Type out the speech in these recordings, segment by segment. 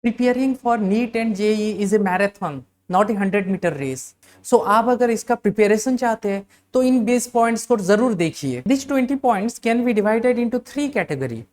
Preparing for NEET and JEE is a marathon, not a 100 metre race. So आप अगर इसका preparation चाहते हैं तो इन बेस पॉइंट्स को जरूर देखिए। This 20 points can be divided into 3 category.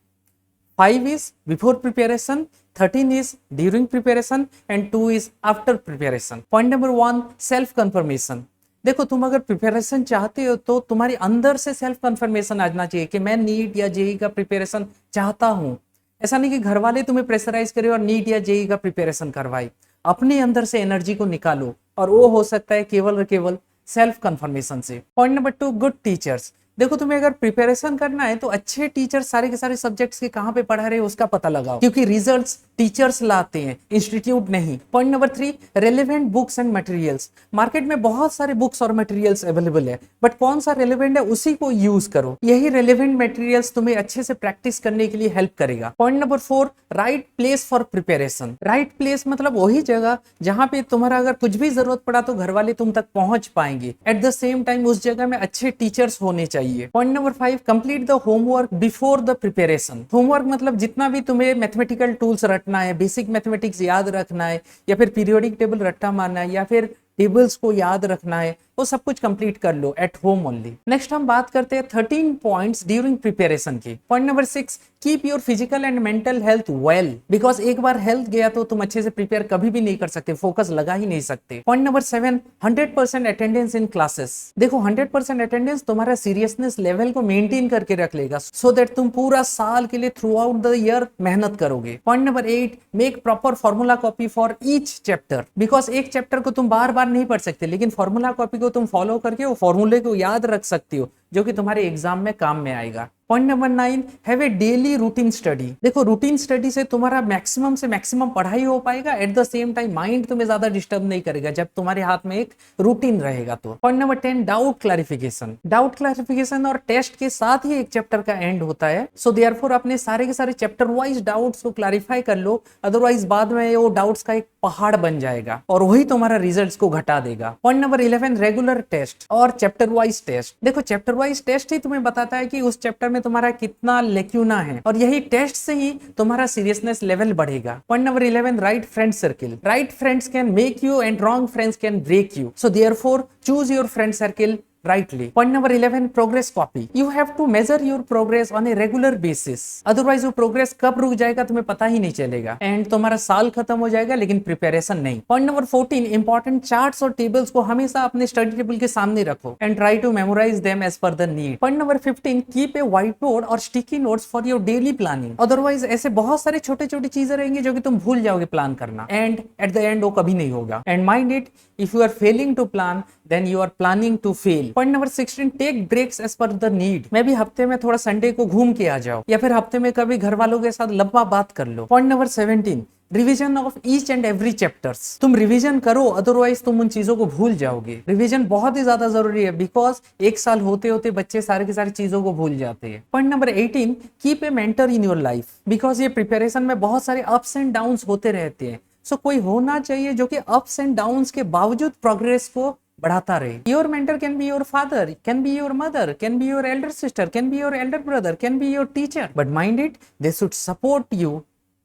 5 is before preparation, 13 is during preparation and 2 is after preparation. Point number 1, self confirmation। देखो, तुम अगर प्रिपरेशन चाहते हो तो तुम्हारी अंदर से सेल्फ कंफर्मेशन आना चाहिए कि मैं नीट या जेई का प्रिपरेशन चाहता हूं। ऐसा नहीं कि घर वाले तुम्हें प्रेशराइज करे और नीट या जेई का प्रिपरेशन करवाए। अपने अंदर से एनर्जी को निकालो, और वो हो सकता है केवल और केवल सेल्फ कंफर्मेशन से। Point number 2, good teachers. देखो, तुम्हें अगर प्रिपरेशन करना है तो अच्छे टीचर सारे के सारे सब्जेक्ट्स के कहां पे पढ़ा रहे हो उसका पता लगाओ, क्योंकि रिजल्ट्स टीचर्स लाते हैं, इंस्टीट्यूट नहीं। Point number 3, relevant books and materials. Market में बहुत सारे बुक्स और मटेरियल्स अवेलेबल है, बट कौन सा रेलेवेंट है उसी को यूज करो। यही रेलेवेंट मटेरियल्स तुम्हें अच्छे से प्रैक्टिस करने के लिए हेल्प करेगा। Point number 4, right place for preparation. Right place मतलब वही जगह जहां पे तुम्हारा अगर कुछ भी जरूरत पड़ा तो घर वाले तुम तक पहुंच पाएंगे। एट द सेम टाइम उस जगह में अच्छे टीचर्स होने चाहिए। Point number 5, complete the homework before the preparation. Homework मतलब जितना भी तुम्हें मैथमेटिकल टूल्स रटना है, बेसिक मैथमेटिक्स याद रखना है, या फिर पीरियोडिक टेबल रट्टा मारना है, या फिर टेबल्स को याद रखना है, वो सब कुछ कंप्लीट कर लो एट होम ओनली। नेक्स्ट हम बात करते हैं 13 पॉइंट्स ड्यूरिंग प्रिपरेशन की। Point number 6, keep your physical and mental health well, because एक बार हेल्थ गया तो तुम अच्छे से प्रिपेयर कभी भी नहीं कर सकते, फोकस लगा ही नहीं सकते। Point number 7, 100% attendance in classes. देखो, 100% अटेंडेंस तुम्हारा सीरियसनेस लेवल को मेंटेन करके रख लेगा, सो दैट तुम पूरा साल के लिए थ्रू आउट द ईयर मेहनत करोगे। Point number 8, make proper formula copy for each chapter, because एक चैप्टर को तुम बार बार नहीं पढ़ सकते, लेकिन फॉर्मूला कॉपी को तुम फॉलो करके वो फॉर्मूले को याद रख सकती हो, जो कि तुम्हारे एग्जाम में काम में आएगा। Point number 9, have a daily routine study. देखो, रूटीन स्टडी से तुम्हारा मैक्सिमम से मैक्सिमम पढ़ाई हो पाएगा, at the same time mind तुम्हें ज्यादा डिस्टर्ब नहीं करेगा जब तुम्हारे हाथ में एक रूटीन रहेगा तो। Point number 10, doubt clarification. Doubt clarification और टेस्ट के साथ ही एक चैप्टर का एंड होता है, सो देयरफॉर अपने सारे के सारे चैप्टर वाइज डाउट्स को क्लैरिफाई कर लो, अदरवाइज बाद में वो डाउट्स का एक पहाड़ बन जाएगा और वही तुम्हारा रिजल्ट्स को घटा देगा। पॉइंट नंबर 11, रेगुलर टेस्ट और चैप्टर वाइज टेस्ट। देखो, चैप्टर वाइज टेस्ट ही तुम्हें बताता है कि उस चैप्टर में तुम्हारा कितना लेक्यूना है, और यही टेस्ट से ही तुम्हारा सीरियसनेस लेवल बढ़ेगा। Point number 11, right friend circle. Right friends can make you and wrong friends can break you, so therefore choose your friend circle rightly. Point number 11, progress copy. You have to measure your progress on a regular basis. Otherwise वो progress कब रुक जाएगा तुम्हें पता ही नहीं चलेगा, and तुम्हारा साल खत्म हो जाएगा लेकिन प्रिपरेशन नहीं। Point number 14, important charts और tables को हमेशा अपने स्टडी टेबल के सामने रखो and try to memorize them as per the need. Point number 15, keep a whiteboard और sticky notes for your daily planning. Otherwise ऐसे बहुत सारे छोटे छोटे चीजें रहेंगे जो कि तुम भूल जाओगे प्लान करना, एंड एट द एंड वो कभी नहीं होगा। And mind it, if you are failing to plan then you are planning to fail. Point number 16, take breaks as पर द नीड। मैं भी हफ्ते में थोड़ा संडे को घूम के आ जाओ, या फिर हफ्ते में कभी घर वालों के साथ लंबा बात कर लो। Point number 17, revision of each and every chapters. तुम रिवीजन करो, अदरवाइज तुम उन चीजों को भूल जाओगे। रिवीजन बहुत ही ज्यादा जरूरी है, बिकॉज एक साल होते होते बच्चे सारे के सारे चीजों को भूल जाते हैं। Point number 18, keep a mentor in your life, because ये प्रिपरेशन में बहुत सारे अप्स एंड डाउन्स होते रहते हैं, सो कोई होना चाहिए जो कि अप्स एंड डाउन्स के बावजूद प्रोग्रेस को बढ़ाता रहे। Your mentor can be your father, can be your mother, can be your Elder sister, can be your Elder brother, can be your teacher, but mind it, they should support you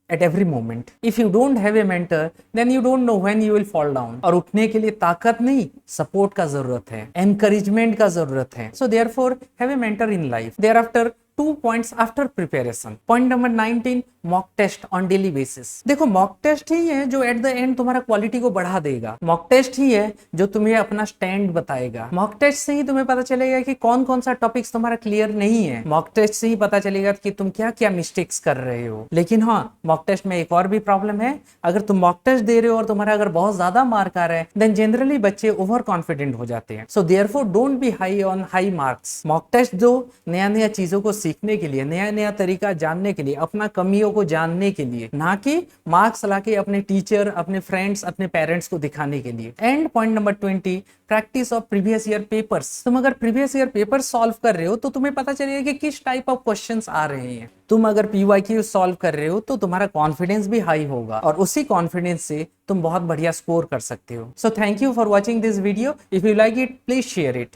at every moment. If you don't have a mentor, then you don't know when you will fall down. और उठने के लिए ताकत नहीं, support का जरूरत है, encouragement का जरूरत है। So therefore have a mentor in life. Thereafter 2 points after preparation. Point number 19, mock test on daily basis. देखो, मॉक टेस्ट ही है जो एट द एंड तुम्हारा क्वालिटी को बढ़ा देगा। मॉक टेस्ट ही है जो तुम्हें अपना स्टैंड बताएगा। मॉक टेस्ट से ही तुम्हें पता चलेगा कि कौन कौन सा टॉपिक्स तुम्हारा क्लियर नहीं है। मॉक टेस्ट से ही पता चलेगा कि तुम क्या क्या मिस्टेक्स कर रहे हो। लेकिन हाँ, मॉक टेस्ट में एक और भी प्रॉब्लम है, अगर तुम मॉक टेस्ट दे रहे हो और तुम्हारा अगर बहुत ज्यादा मार्क आ रहा है, देन जनरली बच्चे ओवर कॉन्फिडेंट हो जाते हैं। So therefore don't be high on high marks. Mock test दो नया नया चीजों को सीखने के लिए, नया नया तरीका जानने के लिए, अपना कमियों को जानने के लिए, ना कि मार्क्स लाके अपने टीचर, अपने फ्रेंड्स, अपने पेरेंट्स को दिखाने के लिए। And point number 20, practice of previous year papers. तुम अगर प्रीवियस ईयर पेपर सॉल्व कर रहे हो तो तुम्हें पता चलेगा कि किस टाइप ऑफ क्वेश्चंस आ रहे हैं। तुम अगर PYQ सॉल्व कर रहे हो तो तुम्हारा कॉन्फिडेंस भी हाई होगा, और उसी कॉन्फिडेंस से तुम बहुत बढ़िया स्कोर कर सकते हो। So thank you for watching this video. If you like it, please share it.